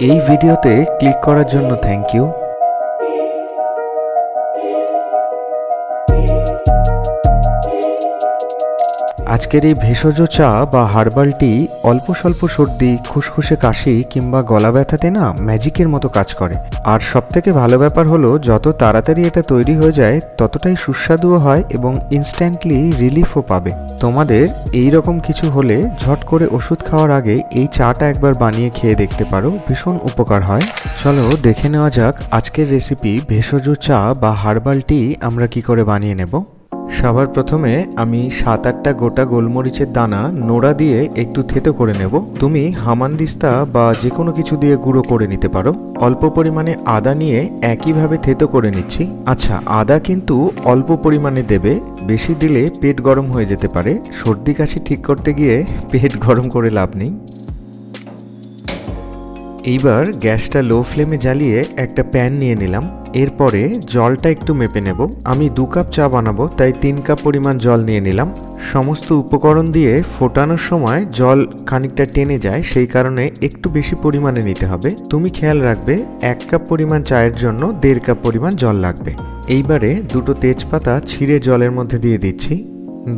এই ভিডিওতে ক্লিক করার জন্য থ্যাংক ইউ। আজকের এই ভেষজ চা বা হার্বাল টি অল্প স্বল্প সর্দি, খুসখুসে কাশি কিংবা গলা ব্যথাতে না ম্যাজিকের মতো কাজ করে। আর সবথেকে ভালো ব্যাপার হলো যত তাড়াতাড়ি এটা তৈরি হয়ে যায় ততটাই সুস্বাদুও হয় এবং ইনস্ট্যান্টলি রিলিফও পাবে। তোমাদের এই রকম কিছু হলে ঝট করে ওষুধ খাওয়ার আগে এই চাটা একবার বানিয়ে খেয়ে দেখতে পারো, ভীষণ উপকার হয়। চলো দেখে নেওয়া যাক আজকের রেসিপি ভেষজ চা বা হার্বাল টি আমরা কি করে বানিয়ে নেব। সবার প্রথমে আমি 7-8টা গোটা গোলমরিচের দানা নোড়া দিয়ে একটু থেতো করে নেব। তুমি হামানদিস্তা বা যে কোনো কিছু দিয়ে গুঁড়ো করে নিতে পারো। অল্প পরিমাণে আদা নিয়ে একইভাবে থেতো করে নিচ্ছি। আচ্ছা, আদা কিন্তু অল্প পরিমাণে দেবে, বেশি দিলে পেট গরম হয়ে যেতে পারে। সর্দি কাশি ঠিক করতে গিয়ে পেট গরম করে লাভ নেই। এইবার গ্যাসটা লো ফ্লেমে জ্বালিয়ে একটা প্যান নিয়ে নিলাম। এরপরে জলটা একটু মেপে নেব। আমি 2 কাপ চা বানাবো, তাই 3 কাপ পরিমাণ জল নিয়ে নিলাম। সমস্ত উপকরণ দিয়ে ফোটানোর সময় জল খানিকটা টেনে যায়, সেই কারণে একটু বেশি পরিমাণে নিতে হবে। তুমি খেয়াল রাখবে 1 কাপ পরিমাণ চায়ের জন্য 1.5 কাপ পরিমাণ জল লাগবে। এইবারে 2টো তেজপাতা ছিঁড়ে জলের মধ্যে দিয়ে দিচ্ছি।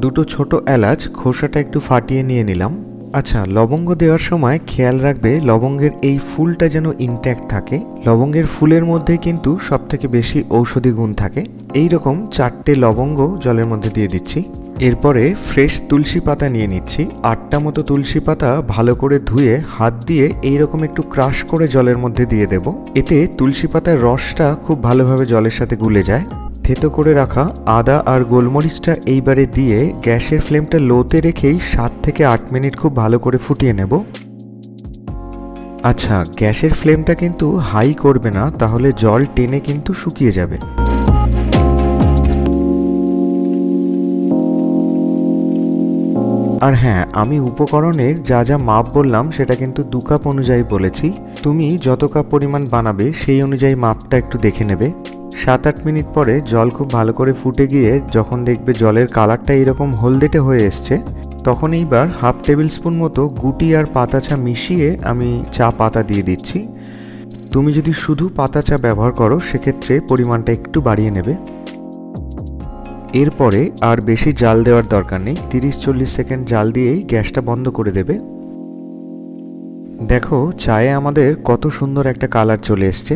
2টো ছোট এলাচ খোসাটা একটু ফাটিয়ে নিয়ে নিলাম। আচ্ছা, লবঙ্গ দেওয়ার সময় খেয়াল রাখবে লবঙ্গের এই ফুলটা যেন ইনট্যাক্ট থাকে। লবঙ্গের ফুলের মধ্যে কিন্তু সবথেকে বেশি ঔষধি গুণ থাকে। এই রকম 4টে লবঙ্গ জলের মধ্যে দিয়ে দিচ্ছি। এরপরে ফ্রেশ তুলসী পাতা নিয়ে নিচ্ছি। 8টা মতো তুলসী পাতা ভালো করে ধুয়ে হাত দিয়ে এইরকম একটু ক্রাশ করে জলের মধ্যে দিয়ে দেব। এতে তুলসী পাতার রসটা খুব ভালোভাবে জলের সাথে গুলে যায়। থেতো করে রাখা আদা আর গোলমরিচটা এইবারে দিয়ে গ্যাসের ফ্লেমটা লোতে রেখেই 7 থেকে 8 মিনিট খুব ভালো করে ফুটিয়ে নেব। আচ্ছা, গ্যাসের ফ্লেমটা কিন্তু হাই করবে না, তাহলে জল টেনে কিন্তু শুকিয়ে যাবে। আর হ্যাঁ, আমি উপকরণের যা যা মাপ বললাম সেটা কিন্তু 2 কাপ অনুযায়ী বলেছি। তুমি যত কাপ পরিমাণ বানাবে সেই অনুযায়ী মাপটা একটু দেখে নেবে। 7-8 মিনিট পরে জল খুব ভালো করে ফুটে গিয়ে যখন দেখবে জলের কালারটা এইরকম হলদেটে হয়ে এসছে, তখন এইবার 1/2 টেবিল স্পুন মতো গুটি আর পাতা চা মিশিয়ে আমি চা পাতা দিয়ে দিচ্ছি। তুমি যদি শুধু পাতা চা ব্যবহার করো সেক্ষেত্রে পরিমাণটা একটু বাড়িয়ে নেবে। এরপরে আর বেশি জাল দেওয়ার দরকার নেই, 30-40 সেকেন্ড জাল দিয়েই গ্যাসটা বন্ধ করে দেবে। দেখো চায়ে আমাদের কত সুন্দর একটা কালার চলে এসছে।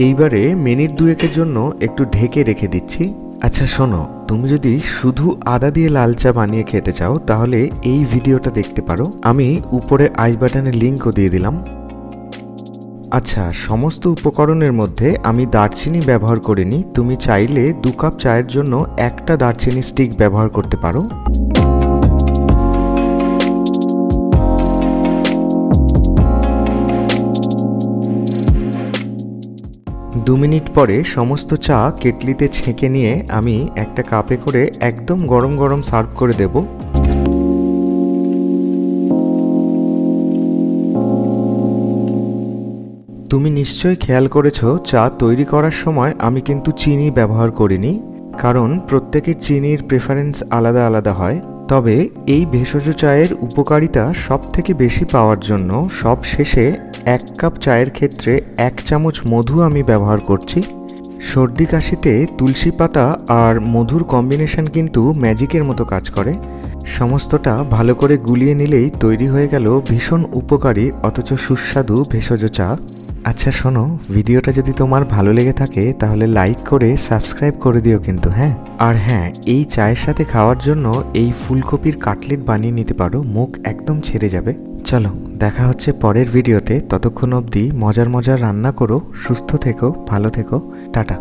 এইবারে মিনিট 2-এর জন্য একটু ঢেকে রেখে দিচ্ছি। আচ্ছা শোনো, তুমি যদি শুধু আদা দিয়ে লাল চা বানিয়ে খেতে চাও তাহলে এই ভিডিওটা দেখতে পারো। আমি উপরে আই বাটনে লিঙ্কও দিয়ে দিলাম। আচ্ছা, সমস্ত উপকরণের মধ্যে আমি দারচিনি ব্যবহার করিনি। তুমি চাইলে 2 কাপ চায়ের জন্য একটা দারচিনি স্টিক ব্যবহার করতে পারো। 2 মিনিট পরে সমস্ত চা কেটলিতে ছেঁকে নিয়ে আমি একটা কাপে করে একদম গরম গরম সার্ভ করে দেব। তুমি নিশ্চয়ই খেয়াল করেছো চা তৈরি করার সময় আমি কিন্তু চিনি ব্যবহার করিনি, কারণ প্রত্যেকের চিনির প্রেফারেন্স আলাদা আলাদা হয়। তবে এই ভেষজ চায়ের উপকারিতা সব থেকে বেশি পাওয়ার জন্য সব শেষে 1 কাপ চায়ের ক্ষেত্রে 1 চামচ মধু আমি ব্যবহার করছি। সর্দি কাশিতে তুলসী পাতা আর মধুর কম্বিনেশন কিন্তু ম্যাজিকের মতো কাজ করে। সমস্তটা ভালো করে গুলিয়ে নিলেই তৈরি হয়ে গেল ভীষণ উপকারী অথচ সুস্বাদু ভেষজ চা। আচ্ছা শোনো, ভিডিওটা যদি তোমার ভালো লেগে থাকে তাহলে লাইক করে সাবস্ক্রাইব করে দিও কিন্তু, হ্যাঁ। আর হ্যাঁ, এই চায়ের সাথে খাওয়ার জন্য এই ফুলকপির কাটলেট বানিয়ে নিতে পারো, মুখ একদম ছেড়ে যাবে। চলো দেখা হচ্ছে পরের ভিডিওতে। ততক্ষণ অবধি মজার মজার রান্না করো, সুস্থ থেকো, ভালো থেকো, টাটা।